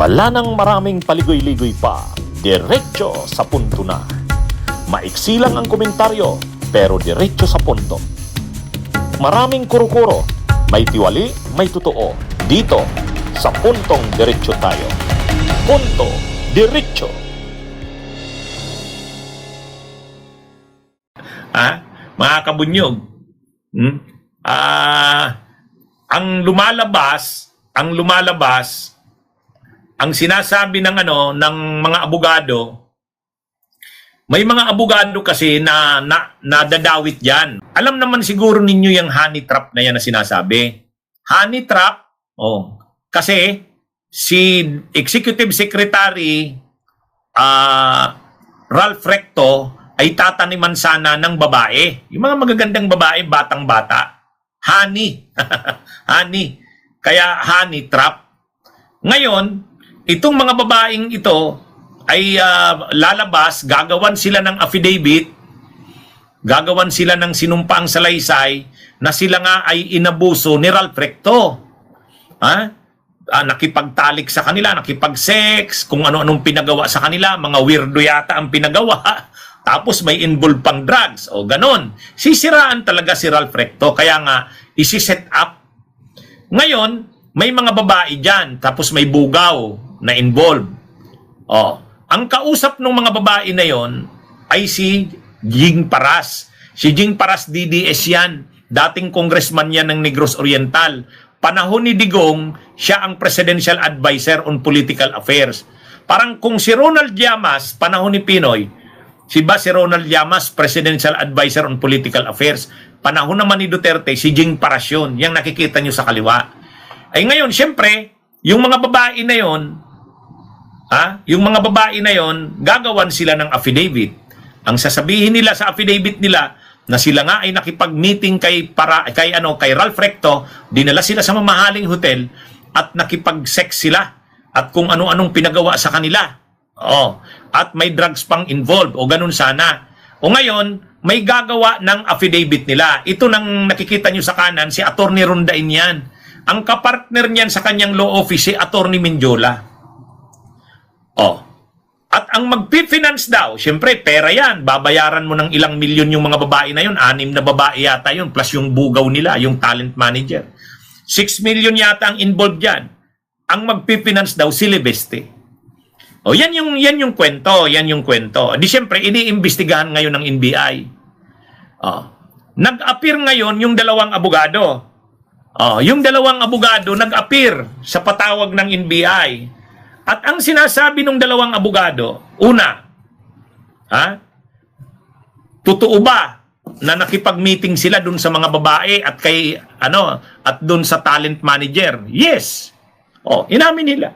Wala nang maraming paligoy-ligoy pa, diretso sa punto na. Maiksi lang ang komentaryo, pero diretso sa punto. Maraming kuro-kuro, may tiwali, may totoo. Dito, sa puntong diretso tayo. Punto, diretso. Mga kabunyog, ang lumalabas, ang sinasabi ng ng mga abogado, may mga abogado kasi na nadadawit diyan. Alam naman siguro ninyo yung honey trap na yan na sinasabi. Honey trap, kasi si Executive Secretary Ralph Recto ay tataniman sana ng babae. Yung mga magagandang babae, batang-bata. Honey. Honey. Kaya honey trap. Ngayon, itong mga babaeng ito ay lalabas, gagawan sila ng affidavit, gagawan sila ng sinumpaang salaysay na sila nga ay inabuso ni Ralph Recto. Nakipagtalik sa kanila, nakipag-sex, kung ano-anong pinagawa sa kanila, mga weirdo yata ang pinagawa. Tapos may involved pang drugs o ganon. Sisiraan talaga si Ralph Recto, kaya nga isi-set up. Ngayon, may mga babae dyan, tapos may bugaw na involved. Ang kausap ng mga babae na yon ay si Jing Paras. Si Jing Paras DDS yan. Dating congressman yan ng Negros Oriental. Panahon ni Digong, siya ang presidential advisor on political affairs. Parang kung si Ronald Llamas, panahon ni Pinoy, si Ronald Llamas, presidential advisor on political affairs. Panahon naman ni Duterte, si Jing Paras yun. Yang nakikita nyo sa kaliwa. Ay ngayon, siyempre, yung mga babae na yon, gagawan sila ng affidavit. Ang sasabihin nila sa affidavit nila na sila nga ay nakipag-meeting kay Ralph Recto, dinala sila sa mamahaling hotel at nakipag-sex sila at kung ano-anong pinagawa sa kanila. At may drugs pang involved o ganun sana. O ngayon, may gagawa ng affidavit nila. Ito nang nakikita nyo sa kanan, si Attorney Rondain yan. Ang kapartner niyan sa kanyang law office si Attorney Mendiola. At ang mag-finance daw, syempre pera yan, babayaran mo ng ilang milyon yung mga babae na yun, 6 na babae yata yun, plus yung bugaw nila, yung talent manager. 6 million yata ang involved dyan. Ang mag-finance daw si Lebeste. Yan yung kwento, yan yung kwento. Di syempre, iniimbestigahan ngayon ng NBI. Nag-appear ngayon yung dalawang abogado. Yung dalawang abogado nag-appear sa patawag ng NBI. At ang sinasabi ng dalawang abogado, una, totoo ba na nakipag-meeting sila dun sa mga babae at at dun sa talent manager? Yes. Inamin nila.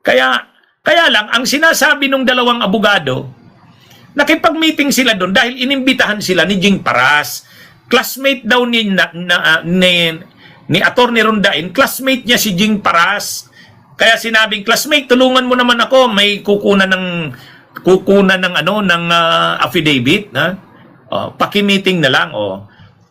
Kaya lang, ang sinasabi ng dalawang abogado, nakipag-meeting sila dun dahil inimbitahan sila ni Jing Paras. Classmate daw ni Attorney Rondain, classmate niya si Jing Paras. Kaya sinabing, classmate, tulungan mo naman ako, may kukunan ng affidavit, paki-meeting na lang,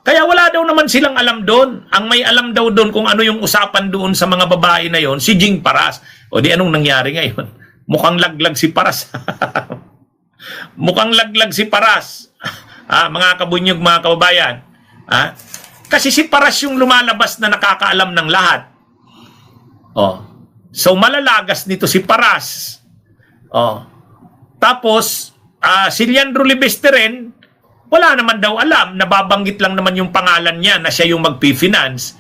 Kaya wala daw naman silang alam doon. Ang may alam daw doon kung ano yung usapan doon sa mga babae na yon, si Jing Paras. Di anong nangyari ngayon? Mukhang laglag si Paras. Mukhang laglag si Paras. Mga kabunyog, mga kababayan. Kasi si Paras yung lumalabas na nakakaalam ng lahat. So malalagas nito si Paras. Tapos si Leandro Lebeste rin, wala naman daw alam, nababanggit lang naman yung pangalan niya na siya yung magpi-finance.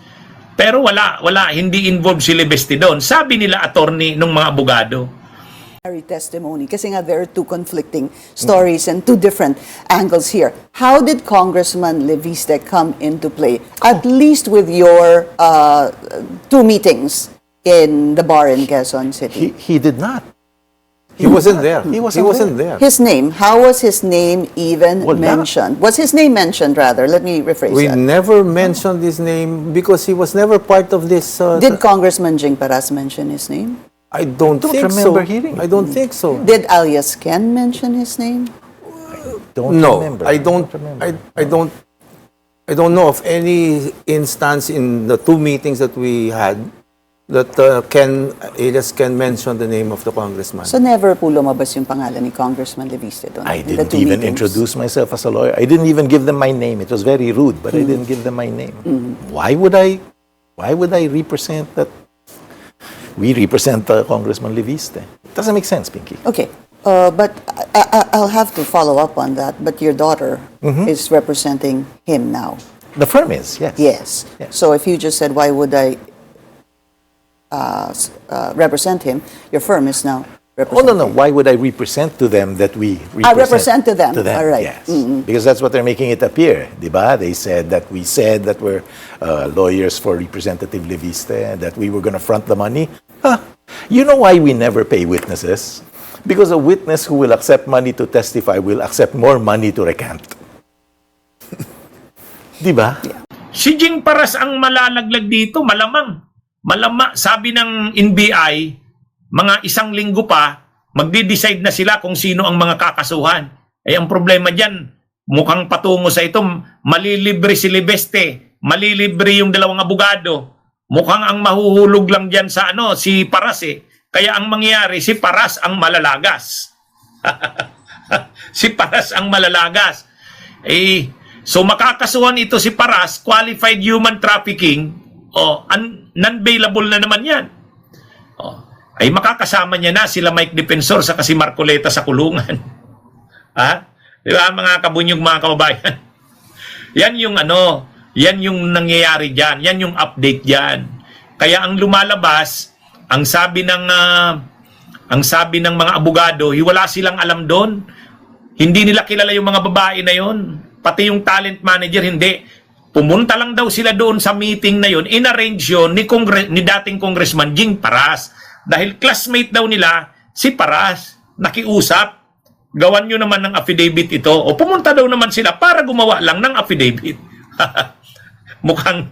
Pero wala, hindi involved si Lebeste doon. Sabi nila attorney ng mga abogado. Testimony kasi nga there are two conflicting stories and two different angles here. How did Congressman Lebeste come into play, at least with your two meetings in the bar in Quezon City? He did not. He wasn't there. He wasn't there. His name, how was his name even mentioned? Was his name mentioned, rather? Let me rephrase We that. never mentioned his name because he was never part of this. Did Congressman Jing Paras mention his name? I don't think remember so. hearing it. I don't think so. Did alias Ken mention his name? No, remember. I don't. remember. I don't know of any instance in the two meetings that we had that Elias can mention the name of the congressman. So never po lumabas yung pangalan ni Congressman Leviste doon? I in the didn't two even meetings? introduce myself as a lawyer. I didn't even give them my name. It was very rude, but I didn't give them my name. Why would I represent that? We represent Congressman Leviste. It doesn't make sense, Pinky. Okay, but I'll have to follow up on that. But your daughter is representing him now. The firm is, yes. Yes. Yes. So if you just said, why would I represent him, your firm is now Oh, representing no. Why would I represent to them that we represent to them. All right. Yes. Because that's what they're making it appear. Diba? They said that we said that we're lawyers for Representative Leviste, that we were going to front the money. Huh. You know why we never pay witnesses? Because a witness who will accept money to testify will accept more money to recant. Diba? Si Jing Paras ang malalaglag dito, malamang. Sabi ng NBI, mga isang linggo pa, magdi-decide na sila kung sino ang mga kakasuhan. Eh, ang problema dyan, mukhang patungo sa ito, malilibre si Leviste, malilibre yung dalawang abogado. Mukhang ang mahuhulog lang dyan sa si Paras eh. Kaya ang mangyayari, si Paras ang malalagas. Si Paras ang malalagas. So makakasuhan ito si Paras, qualified human trafficking, non-bailable na naman yan. Ay makakasama niya na sila Mike Defensor sa si Marcoleta sa kulungan. Ha? Di ba mga kabunyog, mga kababayan? Yan yung yan yung nangyayari diyan, yan yung update diyan. Kaya ang lumalabas, ang sabi ng mga abogado, wala silang alam doon. Hindi nila kilala yung mga babae na yon. Pati yung talent manager hindi. Pumunta lang daw sila doon sa meeting na yon. In-arrange yun ni dating Congressman Jing Paras. Dahil classmate daw nila si Paras, nakiusap, gawan nyo naman ng affidavit ito. O pumunta daw naman sila para gumawa lang ng affidavit. mukhang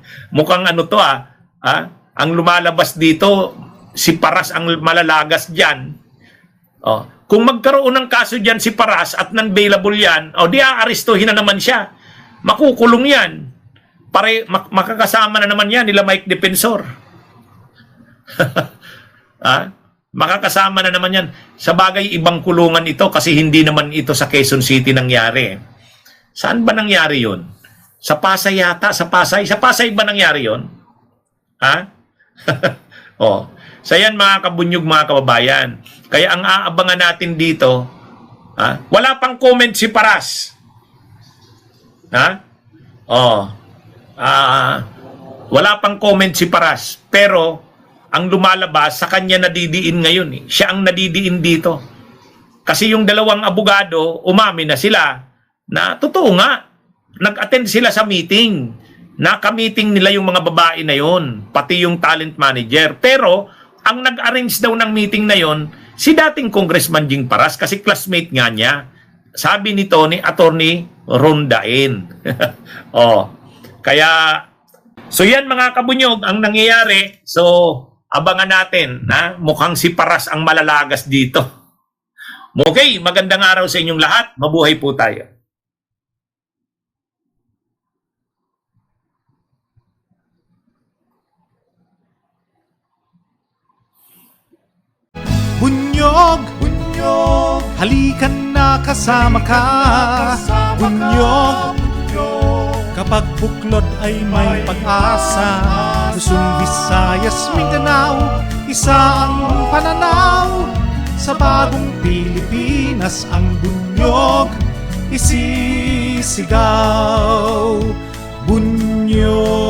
ang lumalabas dito, si Paras ang malalagas dyan. Kung magkaroon ng kaso dyan si Paras at non-bailable yan, di aarestuhin na naman siya. Makukulong yan. Makakasama na naman yan nila Mike Defensor. Makakasama na naman yan. Sa bagay, ibang kulungan ito kasi hindi naman ito sa Quezon City nangyari. Saan ba nangyari yon? Sa Pasay yata? Sa Pasay ba nangyari yon? So yan mga kabunyog, mga kababayan. Kaya ang aabangan natin dito, wala pang comment si Paras. Wala pang comment si Paras. Pero ang lumalabas, sa kanya nadidiin ngayon. Siya ang nadidiin dito. Kasi yung dalawang abogado, umamin na sila na totoo nga, nag-attend sila sa meeting. Naka-meeting nila yung mga babae na yon, pati yung talent manager. Pero, ang nag-arrange daw ng meeting na yon, si dating Congressman Jing Paras, kasi classmate nga niya. Sabi nito ni Attorney Rondain. Kaya, so yan mga kabunyog, ang nangyayari. So, abangan natin na mukhang si Paras ang malalagas dito. Okay, magandang araw sa inyong lahat. Mabuhay po tayo. Bunyog, halikan na kasama ka. Bunyog, kapag buklod ay may pag-asa. Luzon, Visayas, Mindanao, isa ang pananaw. Sa bagong Pilipinas ang bunyog isisigaw. Bunyog.